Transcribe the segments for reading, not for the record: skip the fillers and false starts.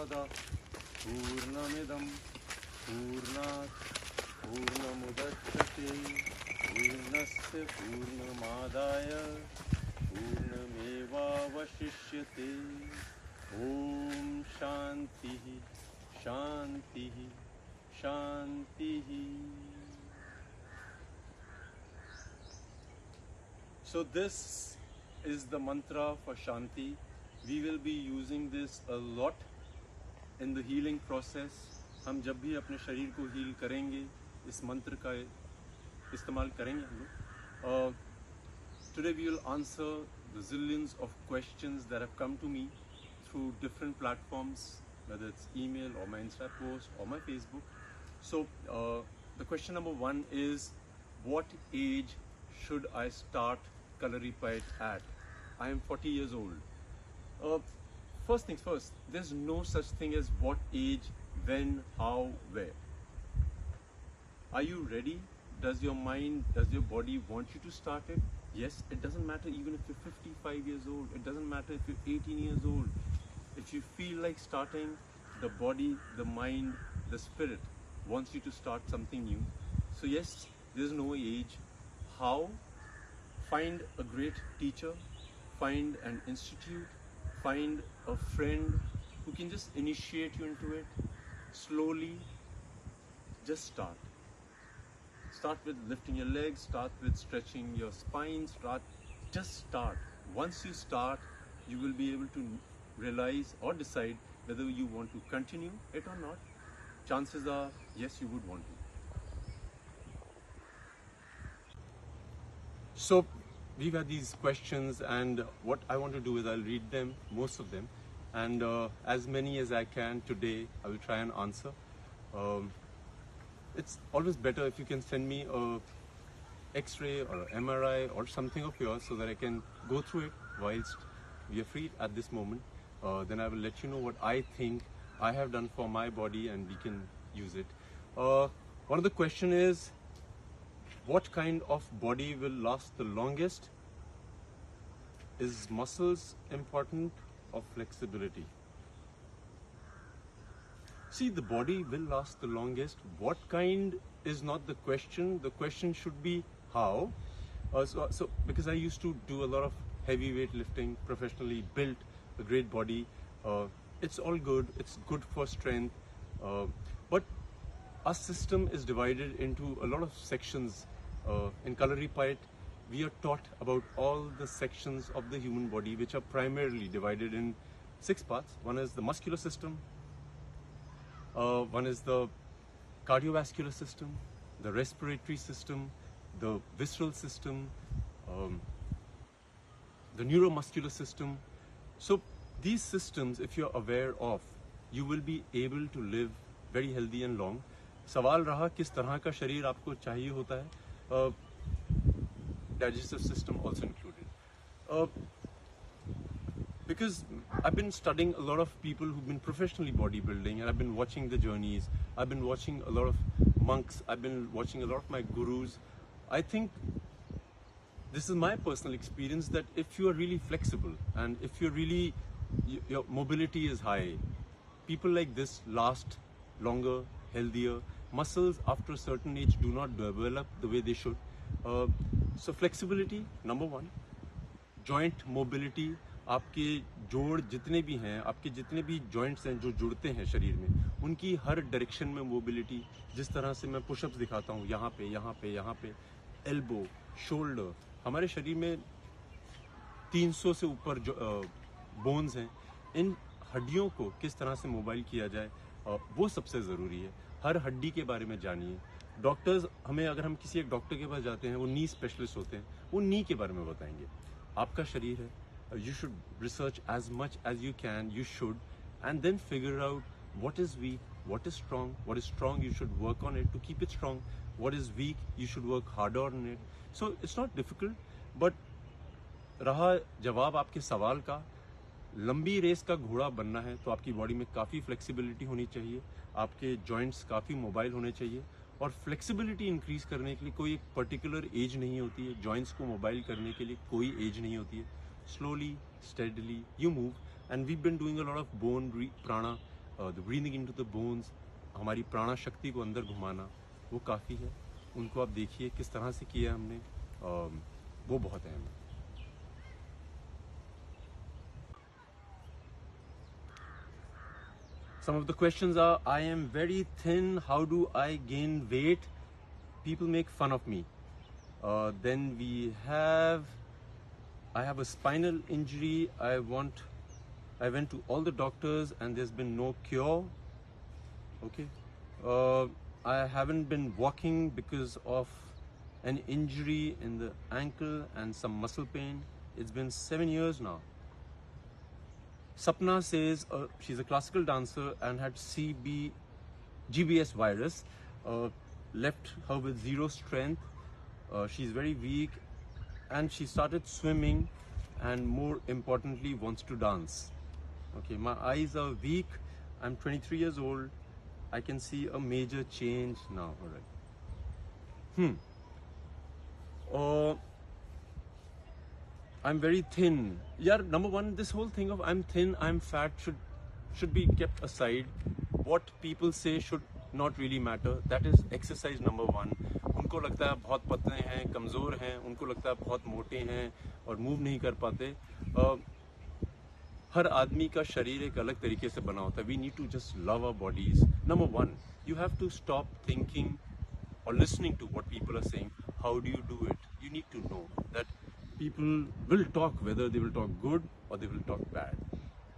पूर्णमादाय पूर्णमिदं पूर्णात् पूर्णमुदच्यते पूर्णस्य पूर्णमादाय पूर्णमेवावशिष्यते। ॐ शान्तिः शान्तिः शान्तिः। So this is the mantra for Shanti. We will be using this a lot in the healing process. हम जब भी अपने शरीर को हील करेंगे इस मंत्र का इस्तेमाल करेंगे हम लोग। Today we will answer the zillions of questions that have come to me through different platforms, whether it's email or my Insta post or my Facebook. So the question number one is, what age should I start Kalaripayat at? I am 40 years old. First things first, there's no such thing as what age, when, how, where. Are you ready? Does your mind, does your body want you to start it? Yes, it doesn't matter even if you're 55 years old. It doesn't matter if you're 18 years old. If you feel like starting, the body, the mind, the spirit wants you to start something new. So yes, there's no age. How? Find a great teacher, find an institute, find a friend who can just initiate you into it. Slowly, just start. Start with lifting your legs, start with stretching your spine, just start. Once you start, you will be able to realize or decide whether you want to continue it or not. Chances are, yes, you would want to. So, we've had these questions, and what I want to do is I'll read them, most of them, and as many as I can today, I will try and answer. It's always better if you can send me a X-ray or an MRI or something of yours so that I can go through it whilst we are free at this moment. Then I will let you know what I think I have done for my body and we can use it. One of the question is, what kind of body will last the longest? Is muscles important or flexibility? See, the body will last the longest. What kind is not the question. The question should be how. So because I used to do a lot of heavy weight lifting professionally, built a great body. It's all good. It's good for strength. But our system is divided into a lot of sections. In Kalaripayat, we are taught about all the sections of the human body, which are primarily divided in 6 parts. One is the muscular system, one is the cardiovascular system, the respiratory system, the visceral system, the neuromuscular system. So these systems, if you're aware of, you will be able to live very healthy and long. सवाल रहा किस तरह का शरीर आपको चाहिए होता है, digestive system also included. Because I've been studying a lot of people who've been professionally bodybuilding, and I've been watching the journeys. I've been watching a lot of monks. I've been watching a lot of my gurus. I think this is my personal experience that if you are really flexible and if you're really, your mobility is high, people like this last longer, healthier. Muscles after a certain age do not develop the way they should. So flexibility, number one. Joint mobility, आपके जोड़ जितने भी हैं, आपके जितने भी joints हैं जो जुड़ते हैं शरीर में, उनकी हर डायरेक्शन में मोबिलिटी. जिस तरह से मैं पुशअप्स दिखाता हूँ, यहाँ पे, यहाँ पे, यहाँ पे, एल्बो, शोल्डर, हमारे शरीर में 300 से ऊपर बोन्स हैं. इन हड्डियों को किस तरह से मोबाइल किया जाए, वो सबसे ज़रूरी है. हर हड्डी के बारे में जानिए. डॉक्टर्स हमें, अगर हम किसी एक डॉक्टर के पास जाते हैं, वो नी स्पेशलिस्ट होते हैं, वो नी के बारे में बताएंगे. आपका शरीर है, you should research as much as you can, you should, and then figure out what is weak, what is strong. What is strong, you should work on it to keep it strong. What is weak, you should work harder on it. So it's not difficult, but रहा जवाब आपके सवाल का, लंबी race का घोड़ा बनना है तो आपकी बॉडी में काफ़ी फ्लेक्सिबिलिटी होनी चाहिए, आपके जॉइंट्स काफ़ी मोबाइल होने चाहिए. और फ्लेक्सिबिलिटी इंक्रीज करने के लिए कोई एक पर्टिकुलर एज नहीं होती है, जॉइंट्स को मोबाइल करने के लिए कोई एज नहीं होती है. Slowly, steadily, you move, and we've been doing a lot of bone prana the breathing into the bones, हमारी प्राणा शक्ति को अंदर घुमाना, वो काफ़ी है। उनको आप देखिए किस तरह से किया हमने, वो बहुत अहम है। Some of the questions are, I am very thin, how do I gain weight? People make fun of me. Then I have a spinal injury. I went to all the doctors and there's been no cure. Okay. I haven't been walking because of an injury in the ankle and some muscle pain. It's been 7 years now. Sapna says she's a classical dancer and had GBS virus, left her with zero strength. She's very weak and she started swimming and more importantly wants to dance. Okay, my eyes are weak. I'm 23 years old. I can see a major change now. All right. I'm very thin. Yeah, number one, this whole thing of I'm thin, I'm fat should be kept aside. What people say should not really matter. That is exercise number one. उनको लगता है बहुत पतले हैं, कमज़ोर हैं, उनको लगता है बहुत मोटे हैं और मूव नहीं कर पाते। हर आदमी का शरीर एक अलग तरीके से बना होता है। We need to just love our bodies. Number one, you have to stop thinking or listening to what people are saying. How do you do it? You need to know that people will talk, whether they will talk good or they will talk bad.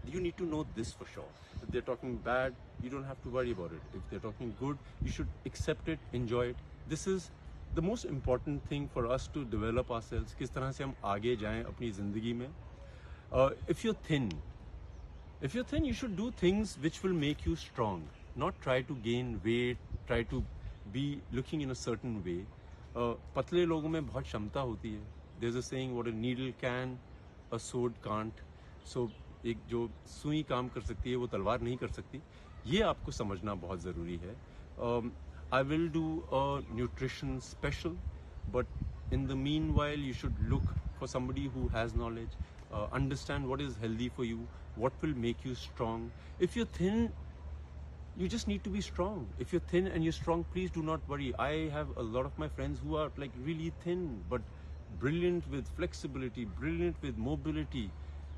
You need to know this for sure. If they're talking bad, you don't have to worry about it. If they're talking good, you should accept it, enjoy it. This is the most important thing for us to develop ourselves. किस तरह से हम आगे जाएं अपनी ज़िंदगी में. If you're thin, you should do things which will make you strong. Not try to gain weight, try to be looking in a certain way. पतले लोगों में बहुत क्षमता होती है. There's a saying, what a needle can, a sword can't. So एक जो सुई काम कर सकती है वो तलवार नहीं कर सकती. ये आपको समझना बहुत ज़रूरी है. I will do a nutrition special, but in the meanwhile you should look for somebody who has knowledge, understand what is healthy for you, what will make you strong. If you're thin, you just need to be strong. If you're thin and you're strong, please do not worry. I have a lot of my friends who are like really thin, but brilliant with flexibility, brilliant with mobility.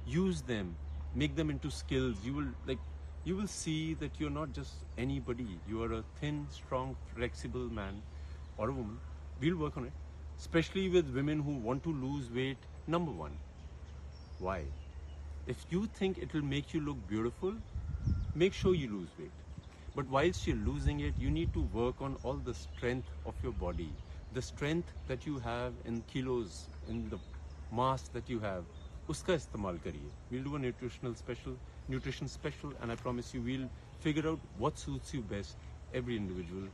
Use them, make them into skills. You will see that you're not just anybody. You are a thin, strong, flexible man or a woman. We'll work on it, especially with women who want to lose weight. Number one, why? If you think it will make you look beautiful, make sure you lose weight. But whilst you're losing it, you need to work on all the strength of your body. The strength that you have in kilos, in the mass that you have, uska istemal kariye. We'll do a nutrition special, and I promise you we'll figure out what suits you best. Every individual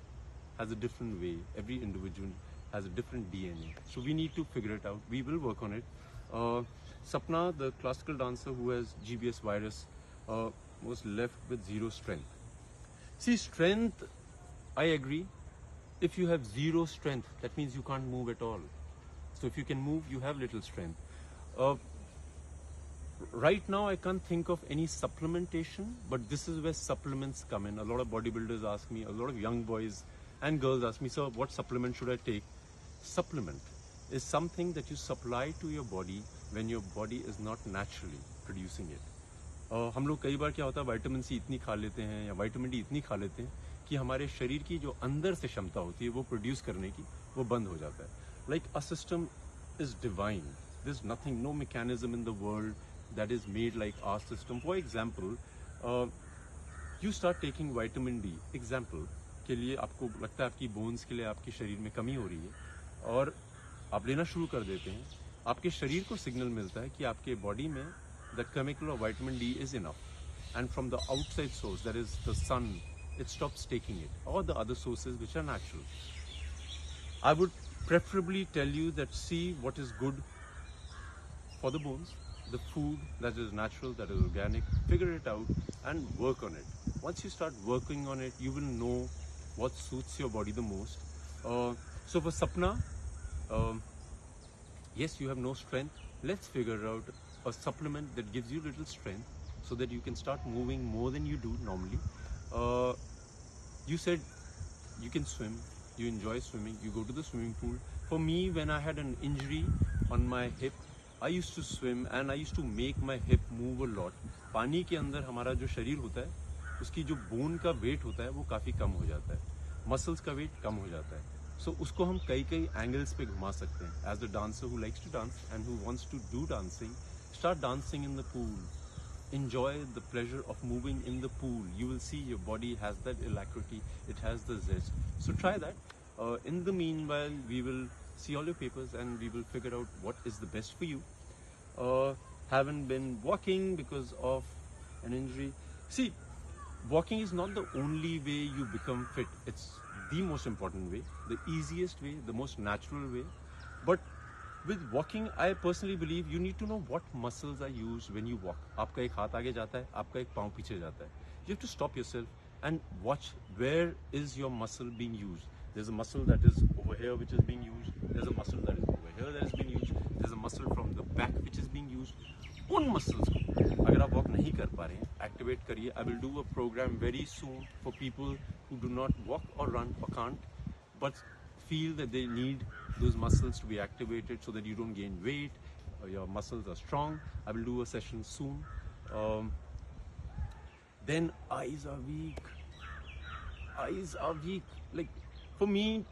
has a different way. Every individual has a different DNA. So we need to figure it out. We will work on it. Sapna, the classical dancer who has GBS virus, was left with zero strength. See, strength, I agree. If you have zero strength, that means you can't move at all. So if you can move, you have little strength. Right now, I can't think of any supplementation, but this is where supplements come in. A lot of bodybuilders ask me, a lot of young boys and girls ask me, sir, what supplement should I take? Supplement is something that you supply to your body when your body is not naturally producing it. हम लोग कई बार क्या होता है, vitamin C इतनी खा लेते हैं या विटामिन डी इतनी खा लेते हैं कि हमारे शरीर की जो अंदर से क्षमता होती है वो प्रोड्यूस करने की, वो बंद हो जाता है. Like a system is divine. There is nothing, no mechanism in the world that is made like our system. For example, you start taking vitamin D. Example के लिए आपको लगता है आपकी बोन्स के लिए आपके शरीर में कमी हो रही है और आप लेना शुरू कर देते हैं. आपके शरीर को सिग्नल मिलता है कि आपके बॉडी में the chemical of vitamin D is enough, and from the outside source, that is the sun, it stops taking it, or the other sources which are natural. I would preferably tell you that see what is good for the bones, the food that is natural, that is organic, figure it out and work on it. Once you start working on it, you will know what suits your body the most. So for Sapna, yes, you have no strength. Let's figure out a supplement that gives you little strength so that you can start moving more than you do normally. You said you can swim, you enjoy swimming, you go to the swimming pool. For me, when I had an injury on my hip, I used to swim and I used to make my hip move a lot. पानी के अंदर हमारा जो शरीर होता है, उसकी जो बोन का वेट होता है वो काफ़ी कम हो जाता है, मसल्स का वेट कम हो जाता है. So उसको हम कई एंगल्स पे घुमा सकते हैं. As the dancer who likes to dance and who wants to do dancing, start dancing in the pool. Enjoy the pleasure of moving in the pool. You will see your body has that alacrity, it has the zest. So try that. In the meanwhile, we will see all your papers and we will figure out what is the best for you. Haven't been walking because of an injury. See, walking is not the only way you become fit. It's the most important way, the easiest way, the most natural way. But with walking, I personally believe you need to know what muscles are used when you walk. आपका एक हाथ आगे जाता है, आपका एक पाँव पीछे जाता है. You have to stop yourself and watch where is your muscle being used. There's a muscle that is over here which is being used. There's a muscle that is over here that is being used. There's a muscle from the back which is being used. उन muscles को अगर आप walk नहीं कर पा रहे हैं, activate करिए. I will do a program very soon for people who do not walk or run or can't, but feel that they need those muscles to be activated so that you don't gain weight, your muscles are strong. I will do a session soon. Then eyes are weak. Eyes are weak. Like for me,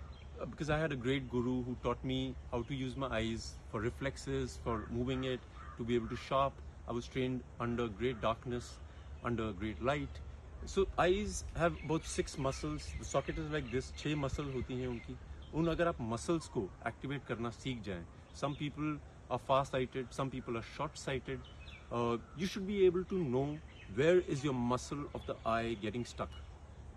because I had a great guru who taught me how to use my eyes for reflexes, for moving it, to be able to sharp. I was trained under great darkness, under great light. So eyes have about 6 muscles. The socket is like this. 6 muscles होती हैं उनकी. उन अगर आप muscles को activate करना सीख जाएं. Some people are far-sighted, some people are short-sighted. You should be able to know where is your muscle of the eye getting stuck.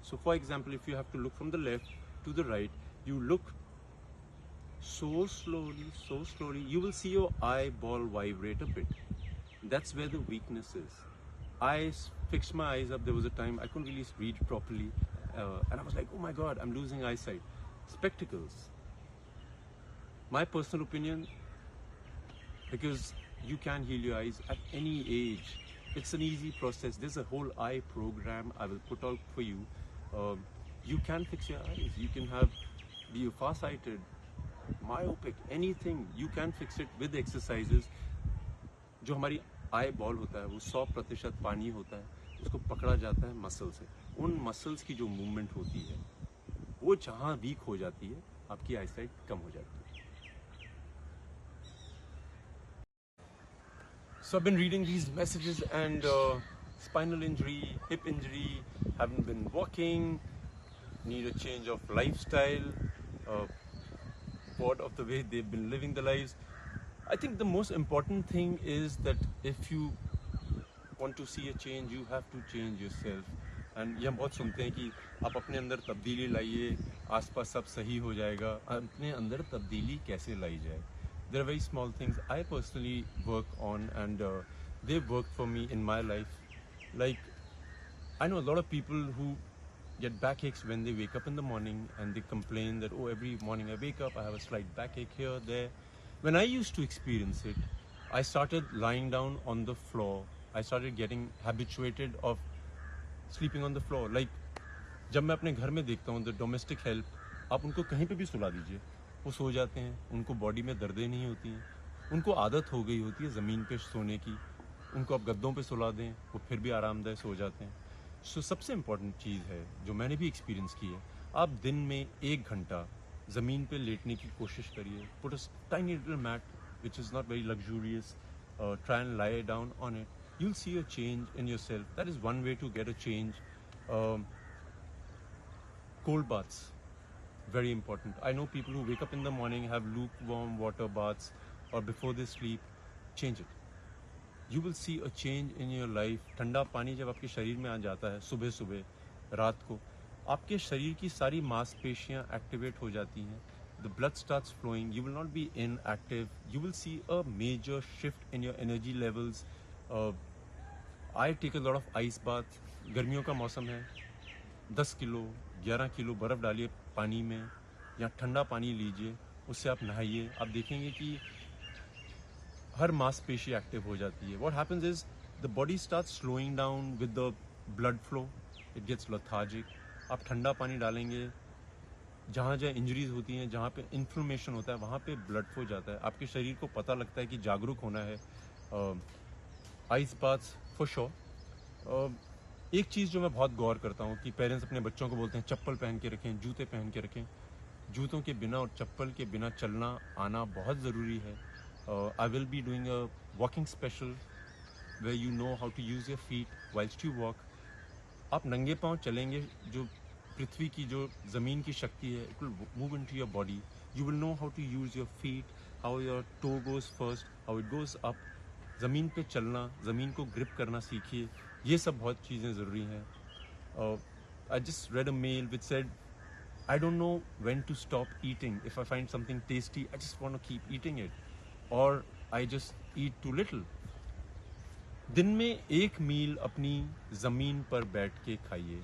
So for example, if you have to look from the left to the right, you look so slowly, you will see your eyeball vibrate a bit. That's where the weakness is. I fixed my eyes up. There was a time I couldn't really read properly, and I was like, oh my God, I'm losing eyesight. Spectacles. My personal opinion, because you can heal your eyes at any age. It's an easy process. There's a whole eye program I will put out for you. You can fix your eyes. You can be far-sighted, myopic, anything. You can fix it with exercises. जो हमारी eye ball होता है वो 100% पानी होता है, उसको पकड़ा जाता है मसल से. उन मसल्स की जो मूवमेंट होती है वो जहाँ वीक हो जाती है आपकी आईसाइट कम हो जाती है. So I've been reading these messages and spinal injury, hip injury, haven't been walking, need a change of lifestyle, bored of the way they've been living their lives. I think the most important thing is that if you want to see a change, you have to change yourself. And ये हम बहुत सुनते हैं कि आप अपने अंदर तब्दीली लाइए, आसपास सब सही हो जाएगा. अपने अंदर तब्दीली कैसे लाई जाए? There are very small things I personally work on, and they've worked for me in my life. Like, I know a lot of people who get backaches when they wake up in the morning and they complain that, oh, every morning I wake up, I have a slight backache here, there. When I used to experience it, I started lying down on the floor. I started getting habituated of sleeping on the floor. Like, जब मैं अपने घर में देखता हूँ, the domestic help, आप उनको कहीं पे भी सुला दीजिए, वो सो जाते हैं. उनको बॉडी में दर्दें नहीं होती हैं. उनको आदत हो गई होती है ज़मीन पे सोने की. उनको आप गद्दों पे सुला दें, वो फिर भी आरामदायक सो जाते हैं. सो सबसे इम्पॉर्टेंट चीज़ है जो मैंने भी एक्सपीरियंस की है, आप दिन में 1 घंटा ज़मीन पे लेटने की कोशिश करिए. Put a tiny little mat which is not very luxurious. Try and lie down on it. You'll see a change in yourself. That is one way to get a change. Cold baths, very important. I know people who wake up in the morning, have lukewarm water baths, or before they sleep. Change it. You will see a change in your life. ठंडा पानी जब आपके शरीर में आ जाता है सुबह सुबह रात को, आपके शरीर की सारी मांसपेशियां एक्टिवेट हो जाती हैं. The blood starts flowing. You will not be inactive. You will see a major shift in your energy levels. I take a lot of ice bath. गर्मियों का मौसम है, 10 किलो 11 किलो बर्फ़ डालिए पानी में या ठंडा पानी लीजिए, उससे आप नहाइए. आप देखेंगे कि हर मांसपेशी एक्टिव हो जाती है. What happens is the body starts slowing down with the blood flow. it gets lethargic. आप ठंडा पानी डालेंगे, जहाँ जहाँ इंजरीज होती हैं, जहाँ पे इन्फ्लेमेशन होता है, वहाँ पे ब्लड फ्लो जाता है, आपके शरीर को पता लगता है कि जागरूक होना है. Ice baths for sure. एक चीज़ जो मैं बहुत गौर करता हूँ कि पेरेंट्स अपने बच्चों को बोलते हैं चप्पल पहन के रखें, जूते पहन के रखें. जूतों के बिना और चप्पल के बिना चलना आना बहुत ज़रूरी है. I will be doing a walking special where you know how to use your feet whilst you walk. आप नंगे पाँव चलेंगे, जो पृथ्वी की जो ज़मीन की शक्ति है, it will move into your body. You will know how to use your feet, how your toe goes first, how it goes up. ज़मीन पे चलना, ज़मीन को ग्रिप करना सीखिए. ये सब बहुत चीज़ें ज़रूरी हैं. I just read a mail which said, I don't know when to stop eating. If I find something tasty, I just want to keep eating it. Or I just eat too little. दिन में एक मील अपनी ज़मीन पर बैठ के खाइए,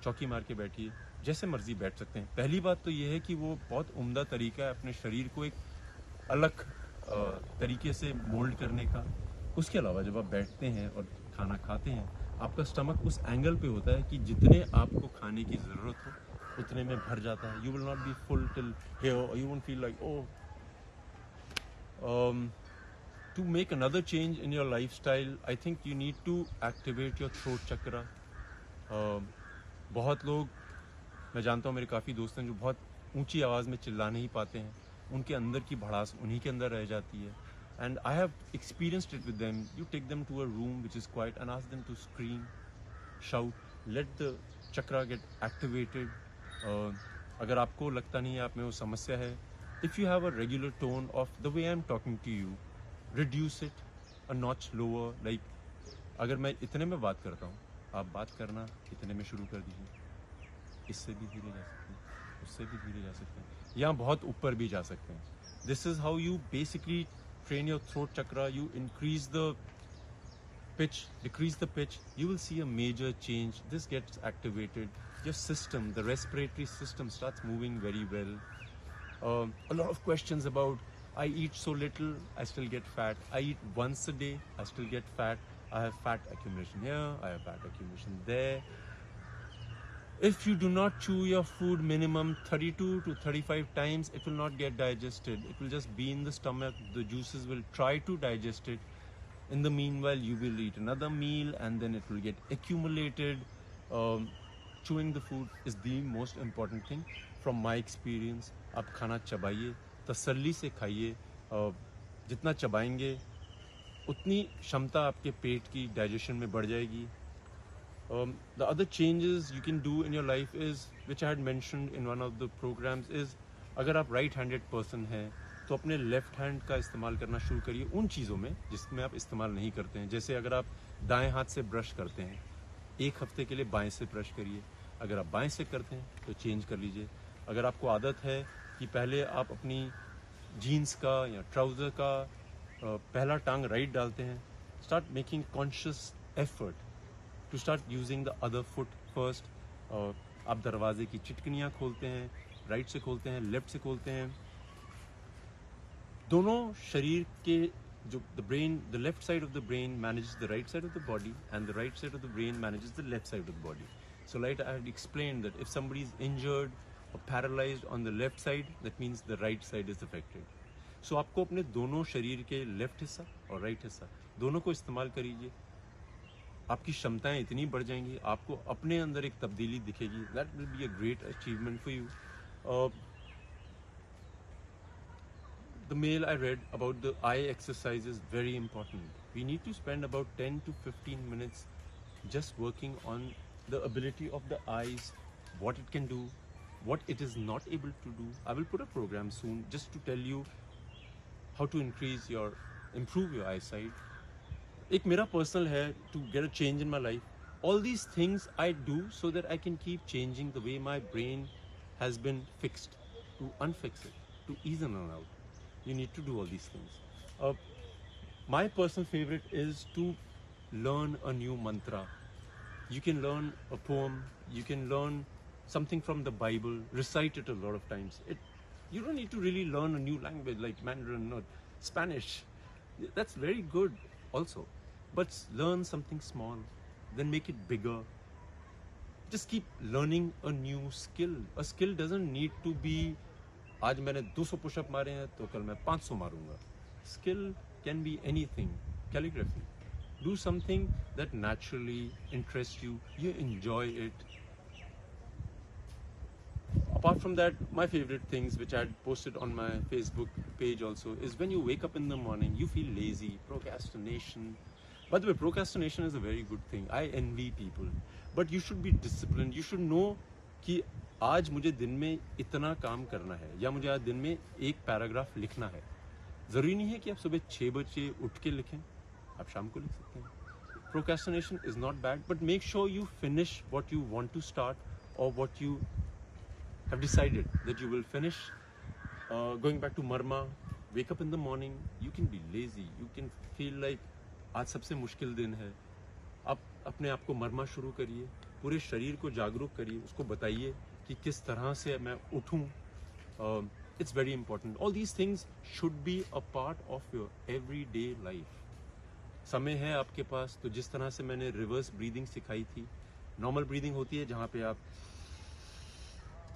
चौकी मार के बैठिए, जैसे मर्जी बैठ सकते हैं. पहली बात तो ये है कि वो बहुत उम्दा तरीका है अपने शरीर को एक अलग तरीके से मोल्ड करने का. उसके अलावा जब आप बैठते हैं और खाना खाते हैं, आपका स्टमक उस एंगल पे होता है कि जितने आपको खाने की ज़रूरत हो उतने में भर जाता है. You will not be full till here, you won't feel like to make another change in your lifestyle, I think you need to activate your throat chakra. बहुत लोग, मैं जानता हूँ, मेरे काफ़ी दोस्त हैं जो बहुत ऊंची आवाज़ में चिल्ला नहीं पाते हैं. उनके अंदर की भड़ास उन्हीं के अंदर रह जाती है. And I have experienced it with them. You take them to a room which is quiet and ask them to scream, shout, let the chakra get activated. अगर आपको लगता नहीं है आप में वो समस्या है, if you have a regular tone of the way I'm talking to you, reduce it a notch lower. Like अगर मैं इतने में बात करता हूँ, आप बात करना इतने में शुरू कर दीजिए. इससे भी धीरे जा सकते हैं, उससे भी धीरे जा सकते हैं, या बहुत ऊपर भी जा सकते हैं. This is how you basically train your throat chakra. You increase the pitch, decrease the pitch, you will see a major change. This gets activated. Your system, the respiratory system, starts moving very well. A lot of questions about, I eat so little, I still get fat. I eat once a day, I still get fat. I have fat accumulation here, I have fat accumulation there. If you do not chew your food minimum 32 to 35 times, it will not get digested. It will just be in the stomach. The juices will try to digest it. In the meanwhile, you will eat another meal and then it will get accumulated. Chewing the food is the most important thing. From my experience, आप खाना चबाइए, तसल्ली से खाइए. जितना चबाएंगे उतनी क्षमता आपके पेट की डाइजेशन में बढ़ जाएगी. The other changes you can do in your life is, which I had mentioned in one of the programs, is अगर आप right-handed person हैं तो अपने लेफ्ट हैंड का इस्तेमाल करना शुरू करिए उन चीज़ों में जिसमें आप इस्तेमाल नहीं करते हैं. जैसे अगर आप दाएं हाथ से ब्रश करते हैं, एक हफ्ते के लिए बाएं से ब्रश करिए. अगर आप बाएं से करते हैं तो चेंज कर लीजिए. अगर आपको आदत है कि पहले आप अपनी जीन्स का या ट्राउज़र का पहला टांग राइट डालते हैं, start making conscious effort to start using the other foot first. आप दरवाजे की चिटकनियाँ खोलते हैं, राइट से खोलते हैं, लेफ्ट से खोलते हैं. दोनों शरीर के जो the brain, the left side of the brain manages the right side of the body and the right side of the brain manages the left side of the body. So like I had explained that if somebody is injured or paralyzed on the left side, that means the right side is affected. So आपको अपने दोनों शरीर के left हिस्सा और right हिस्सा दोनों को इस्तेमाल करिए. आपकी क्षमताएं इतनी बढ़ जाएंगी, आपको अपने अंदर एक तब्दीली दिखेगी. That will be a great achievement for you. The mail I read about the eye exercise is very important. We need to spend about 10 to 15 minutes just working on the ability of the eyes, what it can do, what it is not able to do. I will put a program soon just to tell you how to improve your eyesight. एक मेरा personal है to get a change in my life. All these things I do so that I can keep changing the way my brain has been fixed, to unfix it, to ease in and out. You need to do all these things. My personal favorite is to learn a new mantra. You can learn a poem, you can learn something from the Bible, recite it a lot of times. You don't need to really learn a new language like Mandarin or Spanish. That's very good also. But learn something small, then make it bigger. just keep learning a new skill. A skill doesn't need to be आज मैंने 200 pushup मारे हैं तो कल मैं 500 मारूंगा. Skill can be anything. Calligraphy. Do something that naturally interests you. You enjoy it. Apart from that, my favorite things which I had posted on my Facebook page also is when you wake up in the morning, you feel lazy, procrastination. By the way, procrastination is a very good thing. I envy people. But you should be disciplined. You should know कि आज मुझे दिन में इतना काम करना है या मुझे आज दिन में एक पैराग्राफ लिखना है. ज़रूरी नहीं है कि आप सुबह 6 बजे उठ के लिखें, आप शाम को लिख सकते हैं. Procrastination is not bad, but make sure you finish what you want to start or what you have decided that you will finish. Going back to Marma, wake up in the morning, you can be lazy, you can feel like आज सबसे मुश्किल दिन है. आप अपने आप को मरमा शुरू करिए, पूरे शरीर को जागरूक करिए, उसको बताइए कि किस तरह से मैं उठूं. It's very important. All these things should be a part of your everyday life. समय है आपके पास तो जिस तरह से मैंने रिवर्स ब्रीदिंग सिखाई थी. नॉर्मल ब्रीदिंग होती है जहाँ पे आप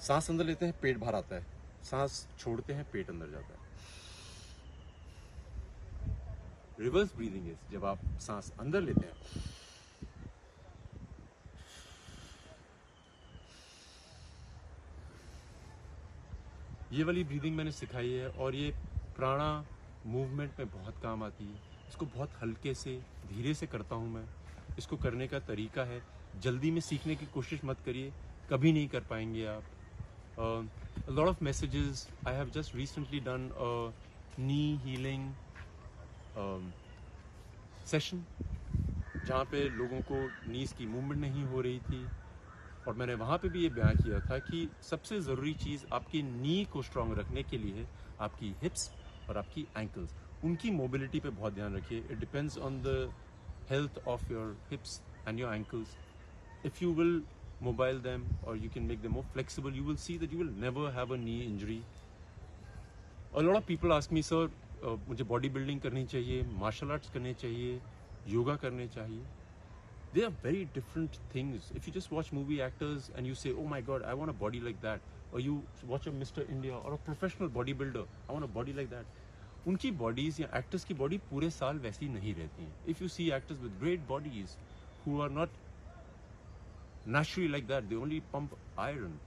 सांस अंदर लेते हैं, पेट बाहर आता है, सांस छोड़ते हैं, पेट अंदर जाता है. रिवर्स ब्रीदिंग इज जब आप सांस अंदर लेते हैं, ये वाली ब्रीदिंग मैंने सिखाई है और ये प्राणा मूवमेंट में बहुत काम आती है. इसको बहुत हल्के से धीरे से करता हूँ मैं. इसको करने का तरीका है, जल्दी में सीखने की कोशिश मत करिए, कभी नहीं कर पाएंगे आप. A lot of messages. I have just recently done a knee healing session जहाँ पे लोगों को नीज की मूवमेंट नहीं हो रही थी और मैंने वहाँ पे भी ये बयान किया था कि सबसे ज़रूरी चीज़ आपकी नी को स्ट्रॉन्ग रखने के लिए है आपकी हिप्स और आपकी एंकल्स. उनकी मोबिलिटी पे बहुत ध्यान रखिए. It depends on the health of your hips and your ankles. If you will mobile them or you can make them more flexible, you will see that you will never have a knee injury. A lot of people ask me, sir, मुझे body building करनी चाहिए, martial arts करने चाहिए, योगा करने चाहिए. They are very different things. If you just watch movie actors and you say, oh my god, I want a body like that, or you watch a Mr. India or a professional bodybuilder, I want a body like that. उनकी bodies या actors की body पूरे साल वैसी नहीं रहती हैं. If you see actors with great bodies who are not naturally like that, they only pump iron.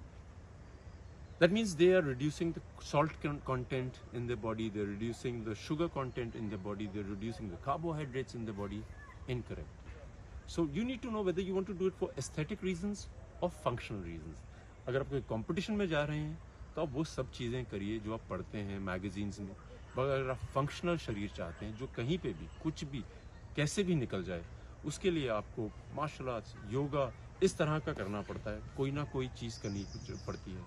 That means they are reducing the salt content in their body, they're reducing the sugar content in their body, they're reducing the carbohydrates in their body. Incorrect. So you need to know whether you want to do it for aesthetic reasons or functional reasons. अगर आप कोई competition में जा रहे हैं तो आप वो सब चीज़ें करिए जो आप पढ़ते हैं मैगजीन्स में. अगर आप फंक्शनल शरीर चाहते हैं जो कहीं पे भी कुछ भी कैसे भी निकल जाए, उसके लिए आपको मार्शल आर्ट्स, योगा इस तरह का करना पड़ता है. कोई ना कोई चीज़ करनी पड़ती है.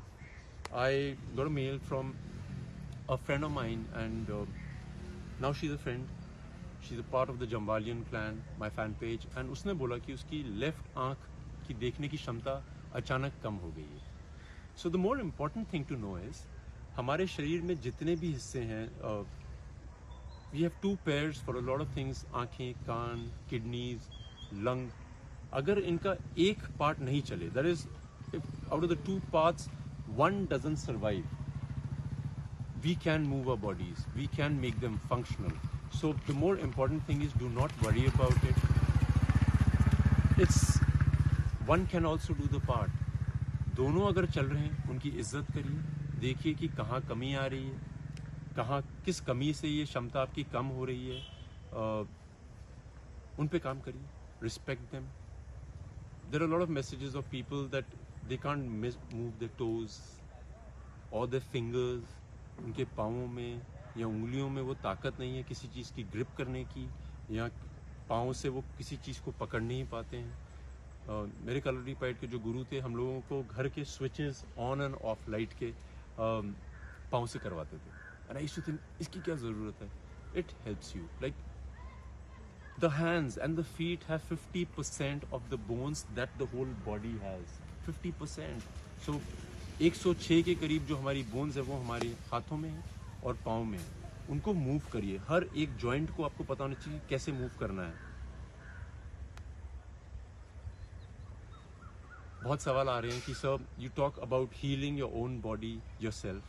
I got a mail from a friend of mine and now she's a friend. She's a part of the Jambalian clan, my fan page. And उसने बोला कि उसकी लेफ्ट आँख की देखने की क्षमता अचानक कम हो गई है. So the more important thing to know is हमारे शरीर में जितने भी हिस्से हैं, we have two pairs for a lot of things. आँखें, कान, kidneys, lung. अगर इनका एक पार्ट नहीं चले, that is, if out of the two parts one doesn't survive, we can move our bodies, we can make them functional. So the more important thing is do not worry about it. It's one can also do the part. दोनों अगर चल रहे हैं उनकी इज्जत करिए, देखिए कि कहाँ कमी आ रही है, कहाँ किस कमी से ये क्षमता आपकी कम हो रही है, उन पे काम करिए. Respect them. There are a lot of messages of people that they can't move their toes or their fingers. उनके पाँवों में या उंगलियों में वो ताकत नहीं है किसी चीज़ की ग्रिप करने की, या पाँव से वो किसी चीज़ को पकड़ नहीं पाते हैं. मेरे कलरी पाइट के जो गुरु थे हम लोगों को घर के switches on and off light के पाँव से करवाते थे. And I used to think इसकी क्या ज़रूरत है. It helps you. Like the hands and the feet have 50% of the bones that the whole body has. 50%. So 106 के करीब जो हमारी बोन्स है वो हमारे हाथों में है और पाँव में है. उनको मूव करिए. हर एक जॉइंट को आपको पता होना चाहिए कैसे मूव करना है. बहुत सवाल आ रहे हैं कि sir you talk about healing your own body yourself,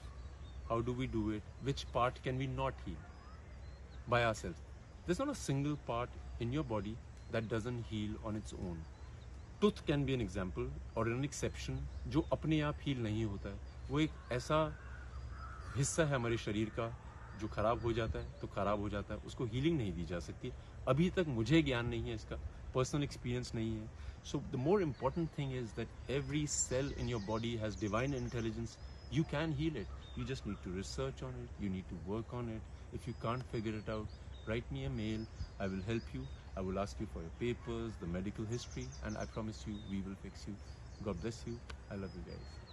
how do we do it, which part can we not heal by ourselves? There is not a single part in your body that doesn't heal on its own. Tooth can be an example और an exception जो अपने आप heal नहीं होता है. वो एक ऐसा हिस्सा है हमारे शरीर का जो खराब हो जाता है तो खराब हो जाता है, उसको हीलिंग नहीं दी जा सकती. अभी तक मुझे ज्ञान नहीं है इसका, पर्सनल एक्सपीरियंस नहीं है. So the more important thing is that every cell in your body has divine intelligence. You can heal it. You just need to research on it. You need to work on it. If you can't figure it out, write me a mail. I will help you. I will ask you for your papers, the medical history, and I promise you we will fix you. God bless you. I love you guys.